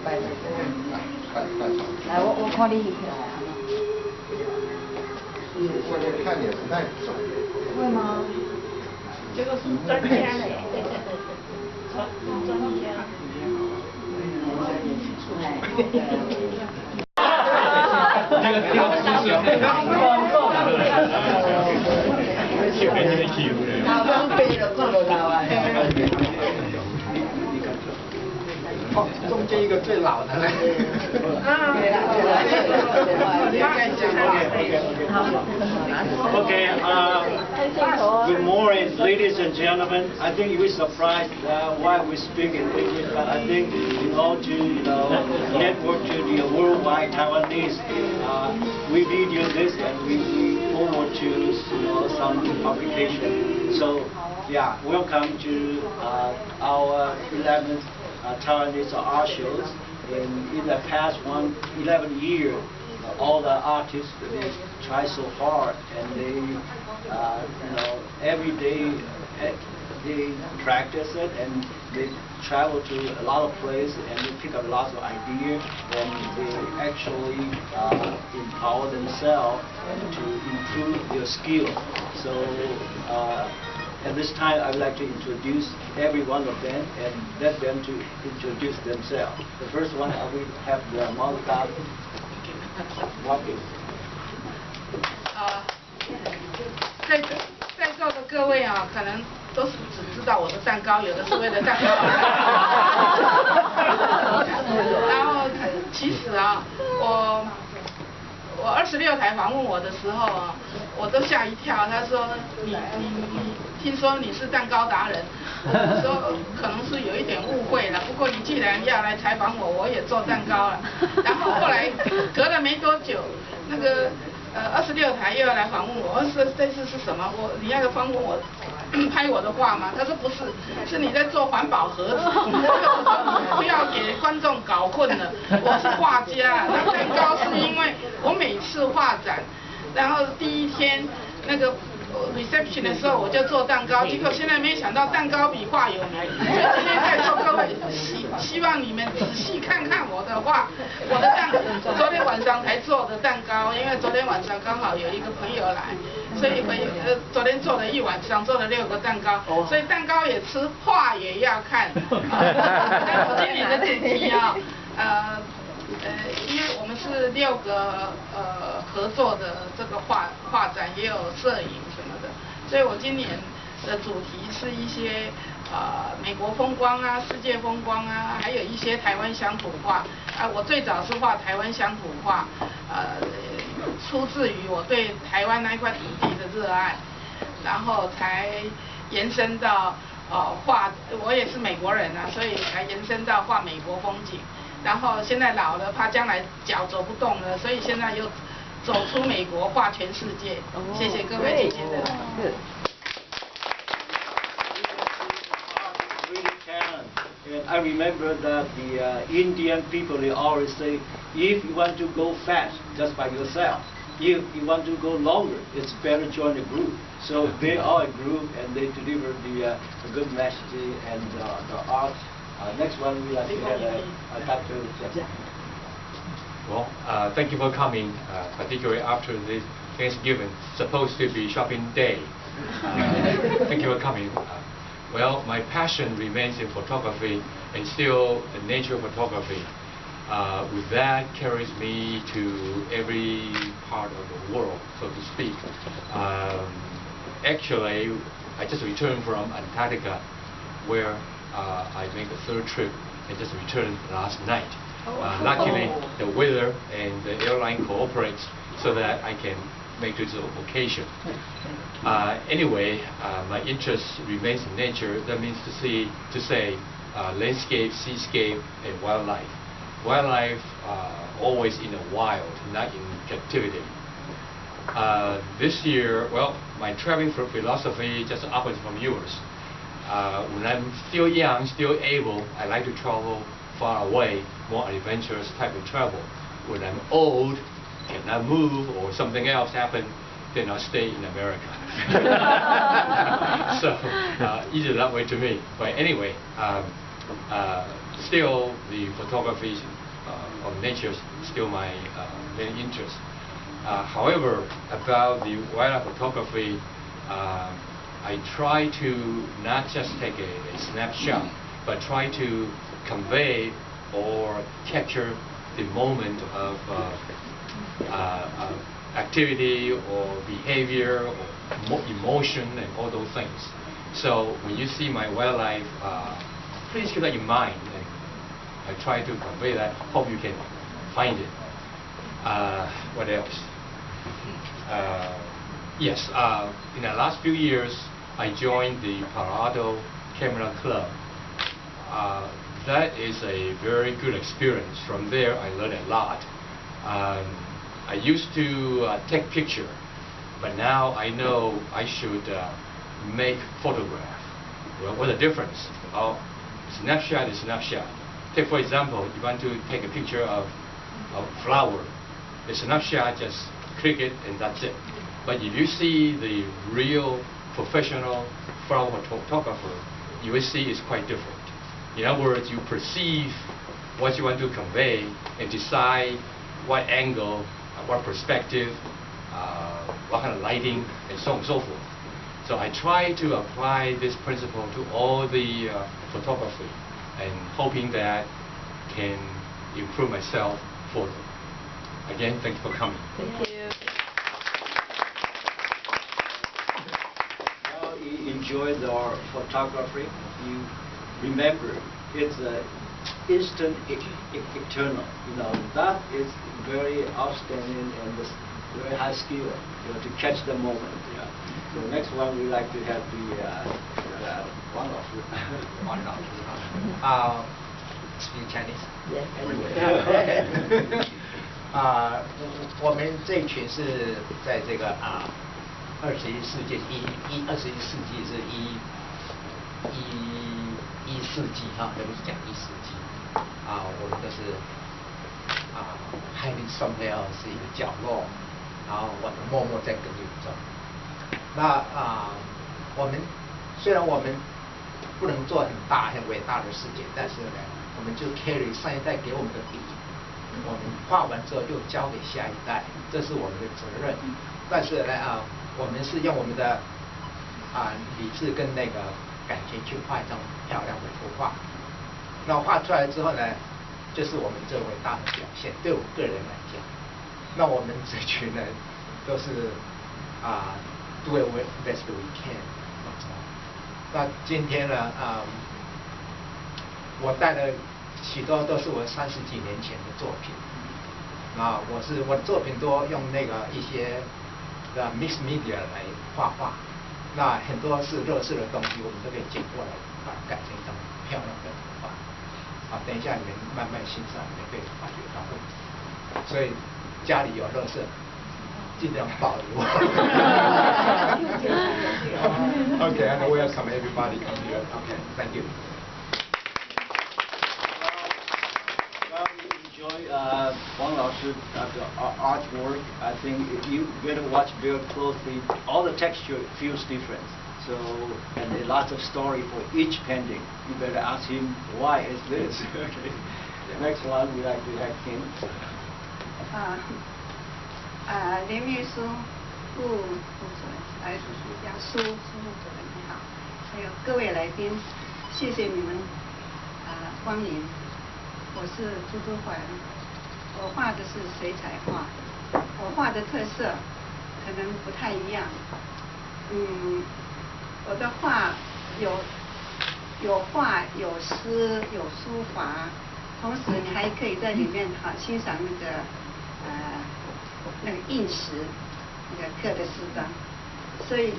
拜拜。来，我看你起来啊。我这看脸不太准。会吗？这个是专家嘞，专家。哦，中间一个最老的嘞。Okay, good morning, ladies and gentlemen. I think you will surprised why we speak in English, but I think in order to network to the worldwide Taiwanese, we video this and we forward to some publication. So yeah, welcome to our 11th Taiwanese art shows. In the past 11 years, all the artists they try so hard and they every day they practice it and they travel to a lot of places and they pick up lots of ideas and they actually empower themselves to improve their skill. So at this time I would like to introduce every one of them and let them to introduce themselves. The first one I will have the Monica walking. 在座的各位啊，可能都是只知道我的蛋糕，有的是为了蛋糕。然后其实啊，我26台访问我的时候啊，我都吓一跳。他说你听说你是蛋糕达人，我说可能是有一点误会了。不过你既然要来采访我，我也做蛋糕了。然后后来隔了没多久，那个26台又要来访问我，我说这次是什么？你要访问我拍我的画吗？他说不是，是你在做环保盒子。不要给观众搞混了，我是画家。那蛋糕是因为我每次画展，然后第一天那个reception 的时候我就做蛋糕，结果现在没想到蛋糕比画有名，所以今天在座各位希望你们仔细看看我的画，我的昨天晚上才做的蛋糕，因为昨天晚上刚好有一个朋友来，所以昨天做了一晚上，做了6个蛋糕，所以蛋糕也吃，画也要看。我今年的主题啊，因为我们是6个合作的这个画展，也有摄影什么的，所以我今年的主题是一些美国风光啊、世界风光啊，还有一些台湾乡土画。我最早是画台湾乡土画，出自于我对台湾那块土地的热爱，然后才延伸到画，我也是美国人啊，所以才延伸到画美国风景。然后现在老了，怕将来脚走不动了，所以现在又走出美国，画全世界。谢谢各位姐姐的。And I remember that the Indian people, they always say, if you want to go fast, just by yourself. If you want to go longer, it's better join a group. So they are a group and they deliver the good message and the art. Next one, we like to have Dr. Jeff. Well, thank you for coming, particularly after this Thanksgiving, supposed to be shopping day. Thank you for coming. Well, my passion remains in photography and still nature photography. With that carries me to every part of the world, so to speak. Actually, I just returned from Antarctica, where I made the 3rd trip and just returned last night. Luckily, the weather and the airline cooperates so that I can make this occasion. Anyway, my interest remains in nature. That means to say landscape, seascape, and wildlife. Wildlife always in the wild, not in captivity. This year, well, my traveling philosophy just opposite from yours. When I'm still young, still able, I like to travel far away, more adventurous type of travel. When I'm old, cannot move, or something else happen, then I'll stay in America. So easy that way to me. But anyway, still the photography of nature is still my main interest. However, about the wildlife photography, I try to not just take a snapshot, but try to convey or capture the moment of activity or behavior or emotion and all those things. So when you see my wildlife, please keep that in mind. And I try to convey that. Hope you can find it. What else? Yes, in the last few years, I joined the Palo Alto Camera Club. That is a very good experience. From there, I learned a lot. I used to take picture, but now I know I should make photograph. Well, what's the difference? Snapshot is snapshot. Take, for example, you want to take a picture of a flower. The snapshot, just click it and that's it. But if you see the real professional flower photographer, you will see it's quite different. In other words, you perceive what you want to convey and decide what angle, what perspective, what kind of lighting, and so on and so forth. So I try to apply this principle to all the photography and hoping that can improve myself further. Again, thanks for coming. Thank you. Now you enjoyed our photography. You remember it's instant, eternal. You know, that is very outstanding and very high skill, you know, to catch the moment. Yeah. So next one we like to have the Wang Lao Shi. Wang Lao Shi speak Chinese. Yes. Anyway. 我们这一群是在这个21世纪是1世纪哈，而不是讲1世纪我们都是hiding somewhere 是一个角落，然后我们默默在耕耘中。那我们虽然我们不能做很大很伟大的事情，但是呢，我们就 carry 上一代给我们的笔。我们画完之后又交给下一代，这是我们的责任。但是呢我们是用我们的理智跟那个感情去画一张漂亮的图画。那画出来之后呢，就是我们最伟大的表现。对我个人来讲，那我们这群人都是do it best we can。那今天呢我带了。许多都是我30几年前的作品，我的作品都用那个一些mixed media 来画画，那很多是乐视的东西，我们都可以剪过来，把它改成一张漂亮的图画。等一下你们慢慢欣赏，你们会发觉到问题。所以家里有乐视，尽量保留。Okay, and welcome everybody come here. Okay, thank you. Wang Lao Shi artwork. I think you better watch very closely. All the texture feels different. So, and a lot of story for each painting. You better ask him why is this. Okay. Next one we like to have Kim. 林秘书、副主任、来苏主任你好，还有各位来宾，谢谢你们光临。我是朱都环，我画的是水彩画，我画的特色可能不太一样。我的画有画有诗有书法，同时你还可以在里面欣赏那个印石，那个刻的诗章。所以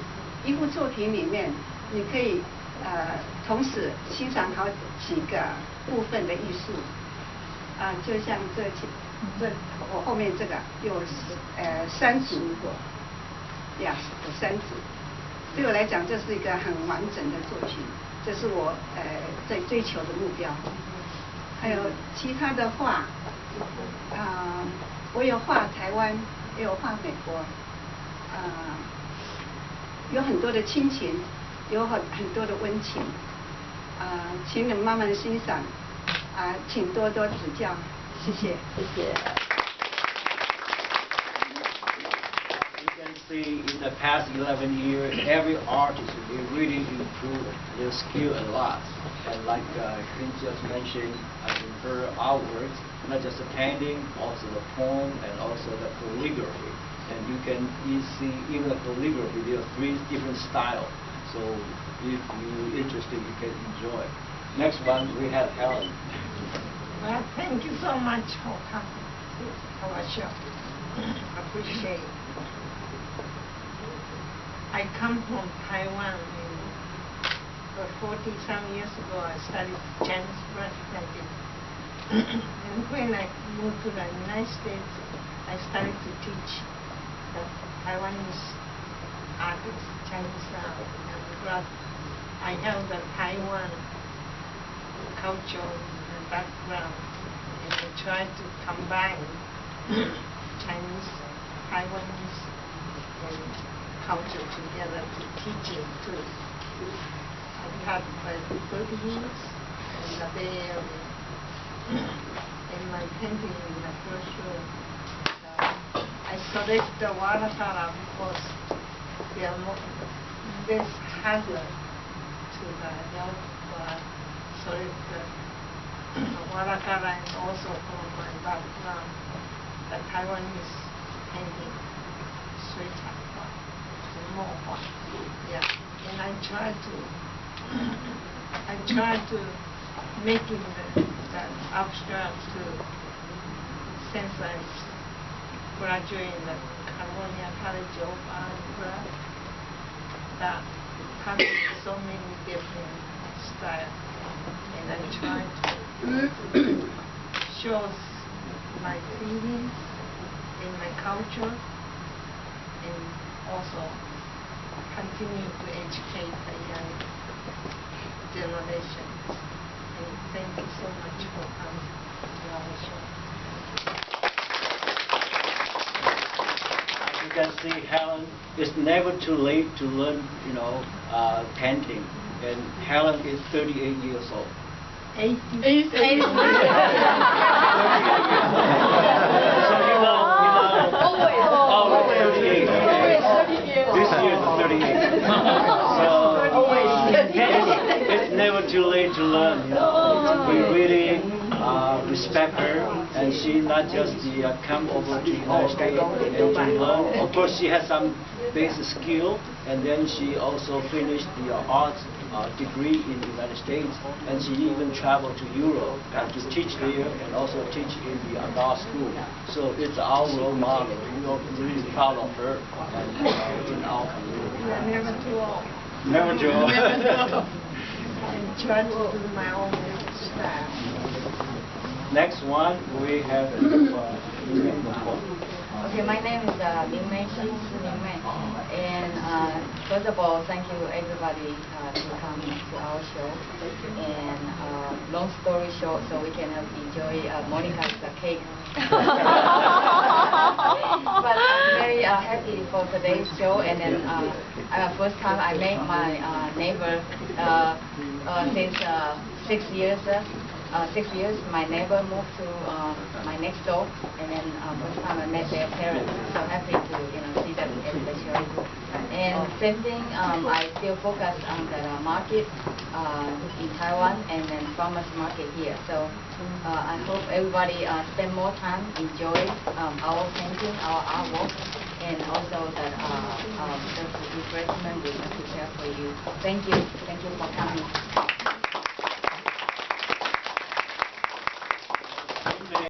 一幅作品里面，你可以同时欣赏好几个部分的艺术。就像我后面这个有3组，有3组，对我来讲这是一个很完整的作品，这是我在追求的目标。还有其他的画，我有画台湾，也有画美国，有很多的亲情，有很多的温情。请你们慢慢欣赏，请多多指教，谢谢。谢谢。You can see in the past 11 years, every artist they really improved their skill a lot. And like Kim just mentioned, in her artworks, not just the painting, also the poem and also the calligraphy. And you can see even the calligraphy, there are 3 different styles. So if you're interested, you can enjoy. Next one, we have Helen. Well, thank you so much for coming to our show. Appreciate it. I come from Taiwan. And 40-some years ago, I studied Chinese brush painting. And when I moved to the United States, I started to teach the Taiwanese artists, Chinese art. And I have the Taiwan culture and background, and I try to combine Chinese, Taiwanese, and culture together to teach it too. I have 30 years in the Bay Area. In my painting in the first room, I select the watercolor because they are less harder to help select the watercolor, and also from my background, the Taiwanese painting, sweetheart, more, yeah. And I try to make it the abstract since I graduated in the California College of Art and Craft, that has so many different styles, and I try to show my feelings in my culture, and also continue to educate the young generation. And thank you so much for coming to our show. You can see, Helen, it's never too late to learn, painting. And Helen is 38 years old. 80. Always 38. This year is 38. So it's never too late to learn. We really respect her, and she not just come over to the United States and to learn. Of course, she has some basic skill, and then she also finished the arts degree in the United States, and she even traveled to Europe to teach there and also teach in the art school. So it's our role model. We are really proud of her and in our community. Never too old. Never too old. And try to do my own style. Next one, we have Okay, my name is Mingmei Shi, Mingmei. And first of all, thank you everybody to come to our show. And long story short, so we can enjoy Monica's cake. But I'm very happy for today's show. And then first time I met my neighbor since 6 years. 6 years, my neighbor moved to my next door, and then first time I met their parents. So happy to see them in the show. And same thing, I still focus on the market in Taiwan and then farmers market here. So I hope everybody spend more time, enjoy our painting, our artwork, and also that the refreshment we prepare for you. Thank you for coming.